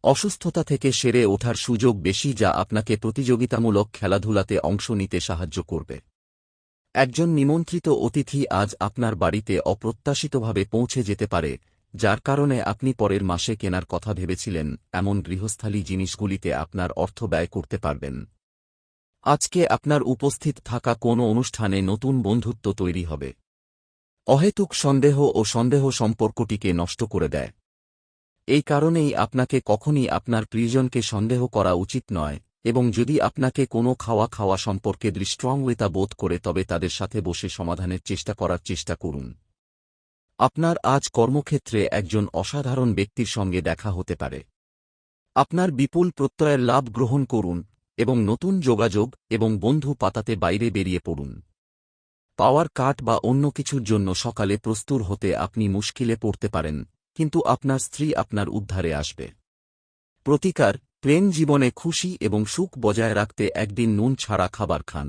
অসুস্থতা থেকে সেরে ওঠার সুযোগ বেশি, যা আপনাকে প্রতিযোগিতামূলক খেলাধুলাতে অংশ নিতে সাহায্য করবে। একজন নিমন্ত্রিত অতিথি আজ আপনার বাড়িতে অপ্রত্যাশিতভাবে পৌঁছে যেতে পারে, যার কারণে আপনি পরের মাসে কেনার কথা ভেবেছিলেন এমন গৃহস্থালী জিনিসগুলিতে আপনার অর্থ ব্যয় করতে পারবেন। আজকে আপনার উপস্থিত থাকা কোনো অনুষ্ঠানে নতুন বন্ধুত্ব তৈরি হবে। অহেতুক সন্দেহ ও সন্দেহ সম্পর্কটিকে নষ্ট করে দেয়। এই কারণেই আপনাকে কখনই আপনার প্রিয়জনকে সন্দেহ করা উচিত নয়, এবং যদি আপনাকে কোনো খাওয়া সম্পর্কে দৃষ্টংলতা বোধ করে তবে তাদের সাথে বসে সমাধানের চেষ্টা করার চেষ্টা করুন। আপনার আজ কর্মক্ষেত্রে একজন অসাধারণ ব্যক্তির সঙ্গে দেখা হতে পারে। আপনার বিপুল প্রত্যয়ের লাভ গ্রহণ করুন এবং নতুন যোগাযোগ এবং বন্ধু পাতাতে বাইরে বেরিয়ে পড়ুন। পাওয়ার কাট বা অন্য কিছুর জন্য সকালে প্রস্তুত হতে আপনি মুশকিলে পড়তে পারেন, কিন্তু আপনার স্ত্রী আপনার উদ্ধারে আসবে। প্রতিকার: প্রেম জীবনে খুশি এবং সুখ বজায় রাখতে একদিন নুন ছাড়া খাবার খান।